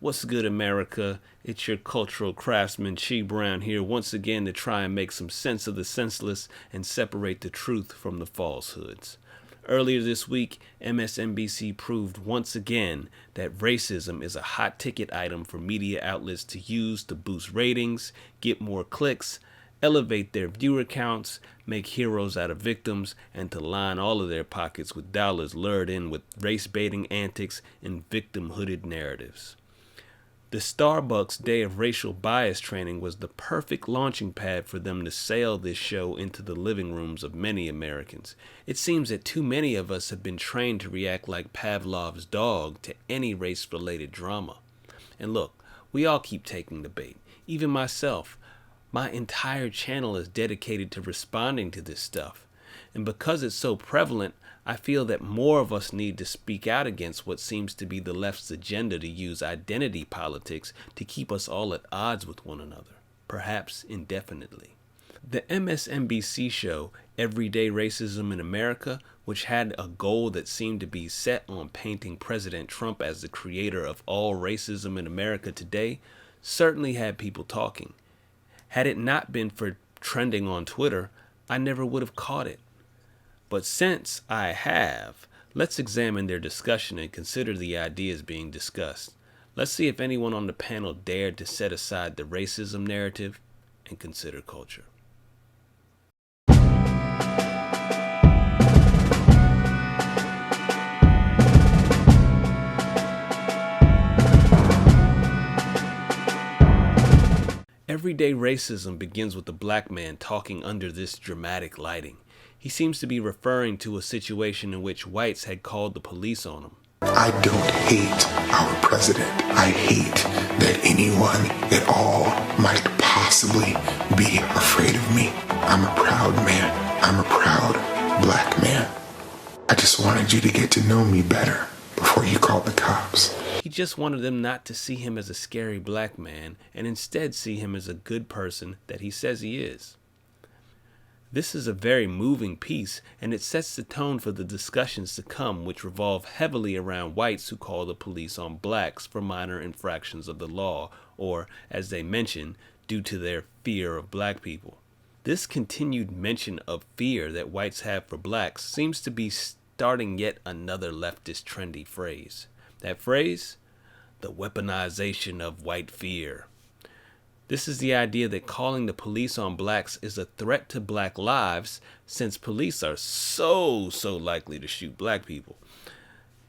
What's good, America? It's your cultural craftsman, Chi Brown, here once again to try and make some sense of the senseless and separate the truth from the falsehoods. Earlier this week, MSNBC proved once again that racism is a hot ticket item for media outlets to use to boost ratings, get more clicks, elevate their viewer counts, make heroes out of victims, and to line all of their pockets with dollars lured in with race-baiting antics and victim-hooded narratives. The Starbucks day of racial bias training was the perfect launching pad for them to sail this show into the living rooms of many Americans. It seems that too many of us have been trained to react like Pavlov's dog to any race-related drama. And look, we all keep taking the bait, even myself. My entire channel is dedicated to responding to this stuff. And because it's so prevalent, I feel that more of us need to speak out against what seems to be the left's agenda to use identity politics to keep us all at odds with one another, perhaps indefinitely. The MSNBC show, Everyday Racism in America, which had a goal that seemed to be set on painting President Trump as the creator of all racism in America today, certainly had people talking. Had it not been for trending on Twitter, I never would have caught it. But since I have, let's examine their discussion and consider the ideas being discussed. Let's see if anyone on the panel dared to set aside the racism narrative and consider culture. Everyday racism begins with a black man talking under this dramatic lighting. He seems to be referring to a situation in which whites had called the police on him. I don't hate our president. I hate that anyone at all might possibly be afraid of me. I'm a proud man. I'm a proud black man. I just wanted you to get to know me better before you called the cops. He just wanted them not to see him as a scary black man and instead see him as a good person that he says he is. This is a very moving piece, and it sets the tone for the discussions to come, which revolve heavily around whites who call the police on blacks for minor infractions of the law, or, as they mention, due to their fear of black people. This continued mention of fear that whites have for blacks seems to be starting yet another leftist trendy phrase. That phrase? The weaponization of white fear. This is the idea that calling the police on blacks is a threat to black lives, since police are so likely to shoot black people.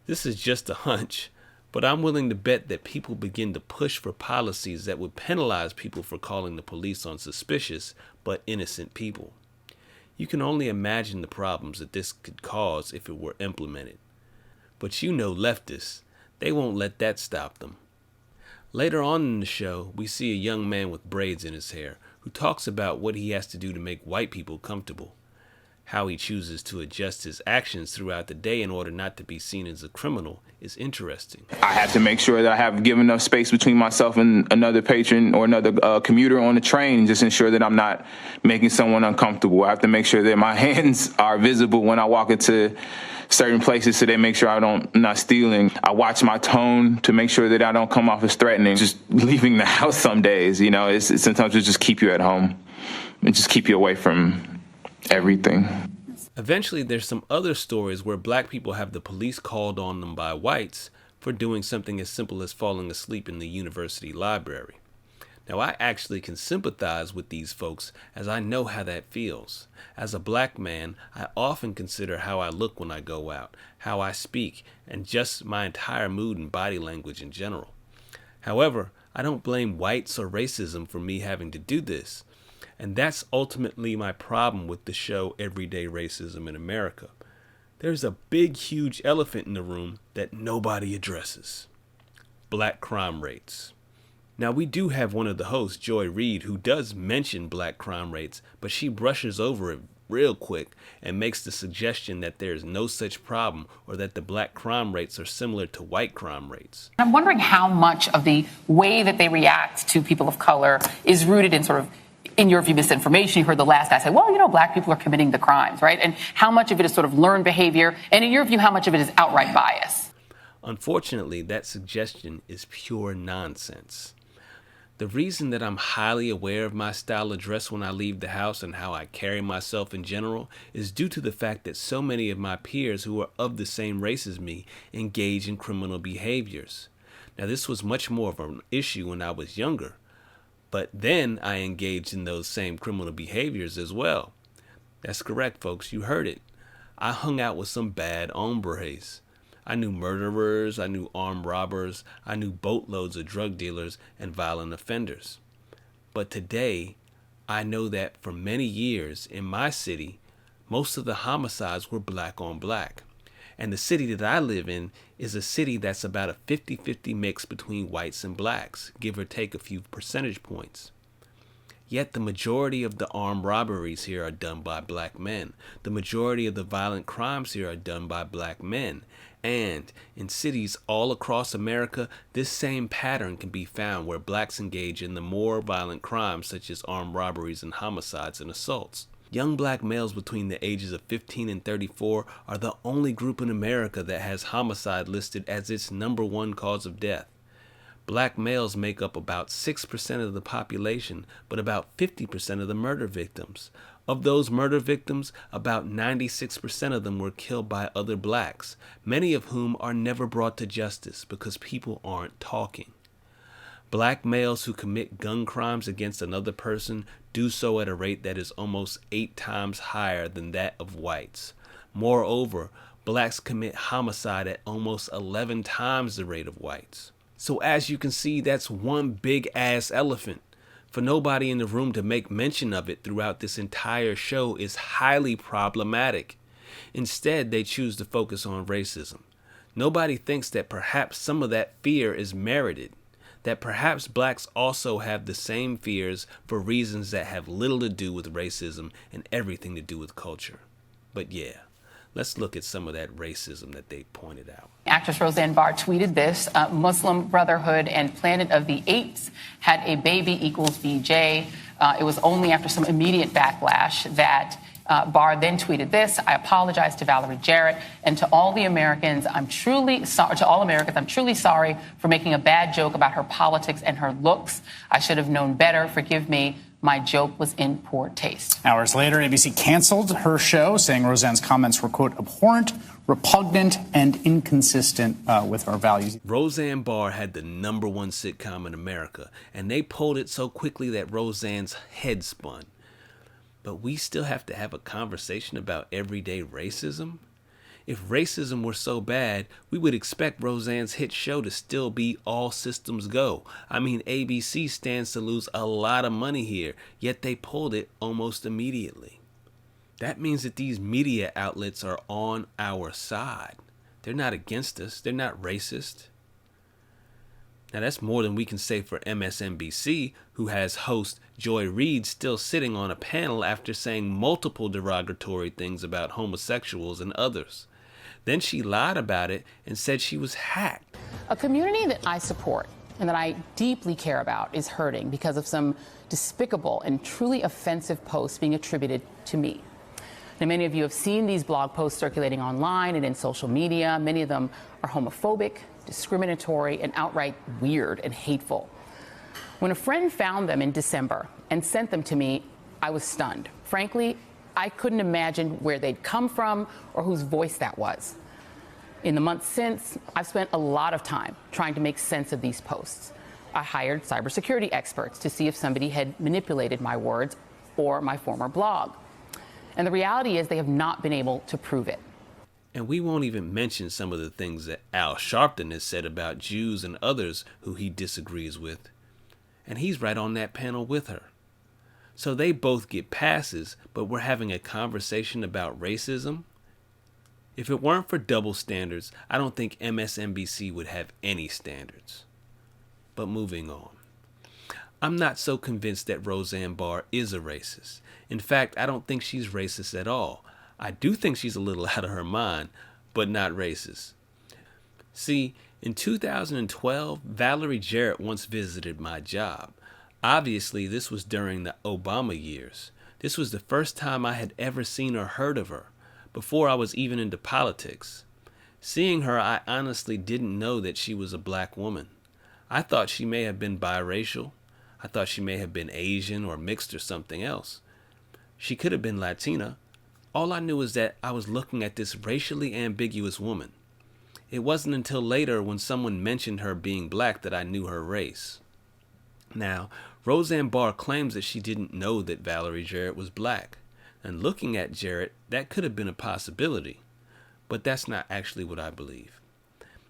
This is just a hunch, but I'm willing to bet that people begin to push for policies that would penalize people for calling the police on suspicious but innocent people. You can only imagine the problems that this could cause if it were implemented. But you know leftists, they won't let that stop them. Later on in the show, we see a young man with braids in his hair who talks about what he has to do to make white people comfortable. How he chooses to adjust his actions throughout the day in order not to be seen as a criminal is interesting. I have to make sure that I have given enough space between myself and another patron or another commuter on the train, and just ensure that I'm not making someone uncomfortable. I have to make sure that my hands are visible when I walk into certain places, so they make sure I'm not stealing. I watch my tone to make sure that I don't come off as threatening. Just leaving the house some days, it's sometimes it just keep you at home and just keep you away from everything. Eventually, there's some other stories where black people have the police called on them by whites for doing something as simple as falling asleep in the university library. Now, I actually can sympathize with these folks, as I know how that feels. As a black man, I often consider how I look when I go out, how I speak, and just my entire mood and body language in general. However, I don't blame whites or racism for me having to do this. And that's ultimately my problem with the show Everyday Racism in America. There's a big, huge elephant in the room that nobody addresses. Black crime rates. Now, we do have one of the hosts, Joy Reid, who does mention black crime rates, but she brushes over it real quick and makes the suggestion that there is no such problem, or that the black crime rates are similar to white crime rates. I'm wondering how much of the way that they react to people of color is rooted in sort of, in your view, misinformation. You heard the last guy say, well, black people are committing the crimes, right? And how much of it is sort of learned behavior? And in your view, how much of it is outright bias? Unfortunately, that suggestion is pure nonsense. The reason that I'm highly aware of my style of dress when I leave the house and how I carry myself in general is due to the fact that so many of my peers who are of the same race as me engage in criminal behaviors. Now, this was much more of an issue when I was younger, but then I engaged in those same criminal behaviors as well. That's correct, folks. You heard it. I hung out with some bad hombres. I knew murderers, I knew armed robbers, I knew boatloads of drug dealers and violent offenders. But today, I know that for many years in my city, most of the homicides were black on black. And the city that I live in is a city that's about a 50-50 mix between whites and blacks, give or take a few percentage points. Yet the majority of the armed robberies here are done by black men. The majority of the violent crimes here are done by black men. And in cities all across America, this same pattern can be found where blacks engage in the more violent crimes such as armed robberies and homicides and assaults. Young black males between the ages of 15 and 34 are the only group in America that has homicide listed as its #1 cause of death. Black males make up about 6% of the population, but about 50% of the murder victims. Of those murder victims, about 96% of them were killed by other blacks, many of whom are never brought to justice because people aren't talking. Black males who commit gun crimes against another person do so at a rate that is almost 8 times higher than that of whites. Moreover, blacks commit homicide at almost 11 times the rate of whites. So as you can see, that's one big ass elephant. For nobody in the room to make mention of it throughout this entire show is highly problematic. Instead, they choose to focus on racism. Nobody thinks that perhaps some of that fear is merited, that perhaps blacks also have the same fears for reasons that have little to do with racism and everything to do with culture. But yeah, let's look at some of that racism that they pointed out. Actress Roseanne Barr tweeted this: Muslim Brotherhood and Planet of the Apes had a baby equals BJ. It was only after some immediate backlash that Barr then tweeted this: I apologize to Valerie Jarrett and to all the Americans. I'm truly sorry for making a bad joke about her politics and her looks. I should have known better. Forgive me. My joke was in poor taste. Hours later, ABC canceled her show, saying Roseanne's comments were, quote, abhorrent, repugnant, and inconsistent with our values. Roseanne Barr had the #1 sitcom in America, and they pulled it so quickly that Roseanne's head spun. But we still have to have a conversation about everyday racism? If racism were so bad, we would expect Roseanne's hit show to still be all systems go. I mean, ABC stands to lose a lot of money here, yet they pulled it almost immediately. That means that these media outlets are on our side. They're not against us. They're not racist. Now, that's more than we can say for MSNBC, who has host Joy Reid still sitting on a panel after saying multiple derogatory things about homosexuals and others. Then she lied about it and said she was hacked. A community that I support and that I deeply care about is hurting because of some despicable and truly offensive posts being attributed to me. Now, many of you have seen these blog posts circulating online and in social media. Many of them are homophobic, discriminatory, and outright weird and hateful. When a friend found them in December and sent them to me, I was stunned. Frankly, I couldn't imagine where they'd come from or whose voice that was. In the months since, I've spent a lot of time trying to make sense of these posts. I hired cybersecurity experts to see if somebody had manipulated my words or my former blog. And the reality is they have not been able to prove it. And we won't even mention some of the things that Al Sharpton has said about Jews and others who he disagrees with. And he's right on that panel with her. So they both get passes, but we're having a conversation about racism? If it weren't for double standards, I don't think MSNBC would have any standards. But moving on. I'm not so convinced that Roseanne Barr is a racist. In fact, I don't think she's racist at all. I do think she's a little out of her mind, but not racist. See, in 2012, Valerie Jarrett once visited my job. Obviously, this was during the Obama years. This was the first time I had ever seen or heard of her, before I was even into politics. Seeing her, I honestly didn't know that she was a black woman. I thought she may have been biracial. I thought she may have been Asian or mixed or something else. She could have been Latina. All I knew is that I was looking at this racially ambiguous woman. It wasn't until later when someone mentioned her being black that I knew her race. Now, Roseanne Barr claims that she didn't know that Valerie Jarrett was black. And looking at Jarrett, that could have been a possibility. But that's not actually what I believe.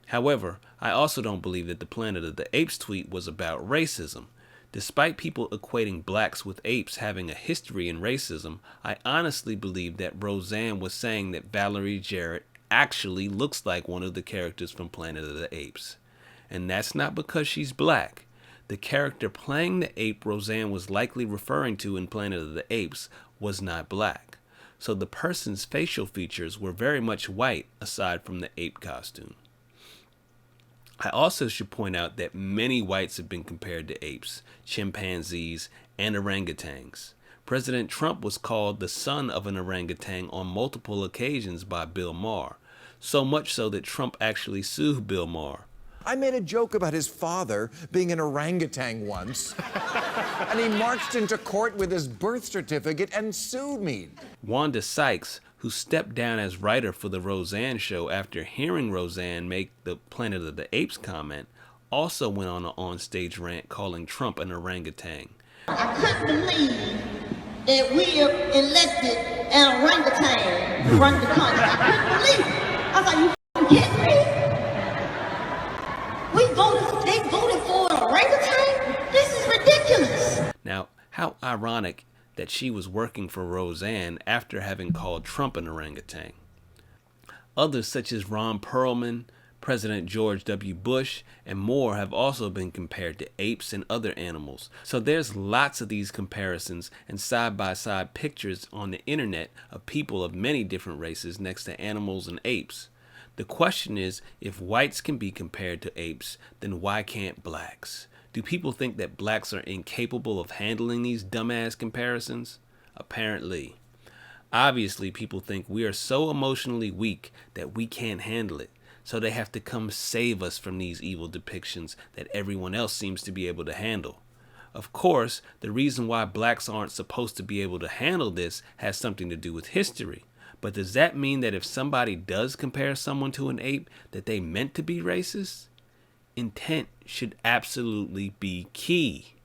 However, I also don't believe that the Planet of the Apes tweet was about racism. Despite people equating blacks with apes having a history in racism, I honestly believe that Roseanne was saying that Valerie Jarrett actually looks like one of the characters from Planet of the Apes. And that's not because she's black. The character playing the ape Roseanne was likely referring to in Planet of the Apes was not black. So the person's facial features were very much white aside from the ape costume. I also should point out that many whites have been compared to apes, chimpanzees, and orangutans. President Trump was called the son of an orangutan on multiple occasions by Bill Maher, so much so that Trump actually sued Bill Maher. I made a joke about his father being an orangutan once, and he marched into court with his birth certificate and sued me. Wanda Sykes, who stepped down as writer for the Roseanne show after hearing Roseanne make the Planet of the Apes comment, also went on an onstage rant calling Trump an orangutan. I couldn't believe that we have elected an orangutan to run the country. I couldn't believe it. I was like, you kidding me? They voted for an orangutan? This is ridiculous. Now, how ironic that she was working for Roseanne after having called Trump an orangutan. Others such as Ron Perlman, President George W. Bush, and more have also been compared to apes and other animals. So there's lots of these comparisons and side-by-side pictures on the internet of people of many different races next to animals and apes. The question is, if whites can be compared to apes, then why can't blacks? Do people think that blacks are incapable of handling these dumbass comparisons? Apparently. Obviously, people think we are so emotionally weak that we can't handle it, so they have to come save us from these evil depictions that everyone else seems to be able to handle. Of course, the reason why blacks aren't supposed to be able to handle this has something to do with history. But does that mean that if somebody does compare someone to an ape, that they meant to be racist? Intent should absolutely be key.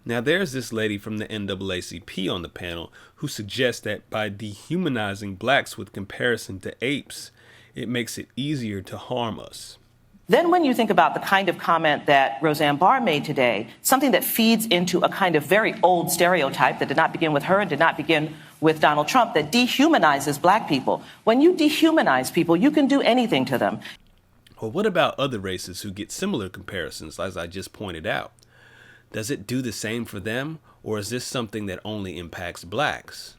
Now there's this lady from the NAACP on the panel who suggests that by dehumanizing blacks with comparison to apes, it makes it easier to harm us. Then when you think about the kind of comment that Roseanne Barr made today, something that feeds into a kind of very old stereotype that did not begin with her and did not begin with Donald Trump, that dehumanizes black people. When you dehumanize people, you can do anything to them. Well, what about other races who get similar comparisons, as I just pointed out? Does it do the same for them, or is this something that only impacts blacks?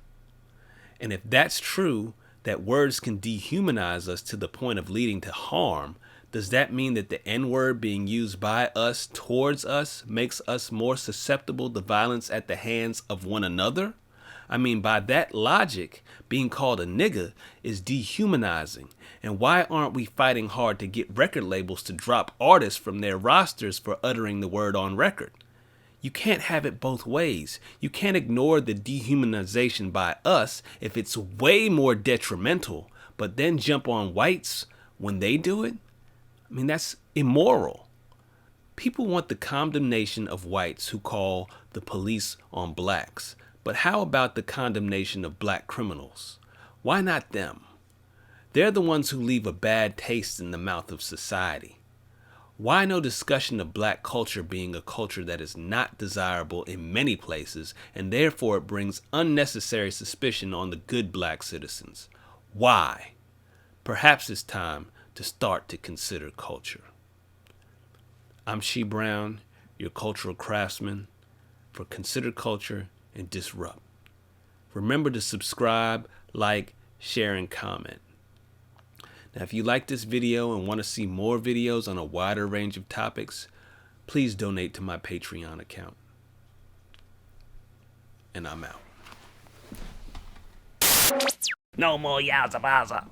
And if that's true, that words can dehumanize us to the point of leading to harm, does that mean that the N-word being used by us towards us makes us more susceptible to violence at the hands of one another? I mean, by that logic, being called a nigga is dehumanizing. And why aren't we fighting hard to get record labels to drop artists from their rosters for uttering the word on record? You can't have it both ways. You can't ignore the dehumanization by us if it's way more detrimental, but then jump on whites when they do it? I mean, that's immoral. People want the condemnation of whites who call the police on blacks. But how about the condemnation of black criminals? Why not them? They're the ones who leave a bad taste in the mouth of society. Why no discussion of black culture being a culture that is not desirable in many places, and therefore it brings unnecessary suspicion on the good black citizens? Why? Perhaps it's time to start to consider culture. I'm She Brown, your cultural craftsman, for Consider Culture and Disrupt. Remember to subscribe, like, share, and comment. Now, if you like this video and want to see more videos on a wider range of topics, please donate to my Patreon account. And I'm out. No more Yaza Baza.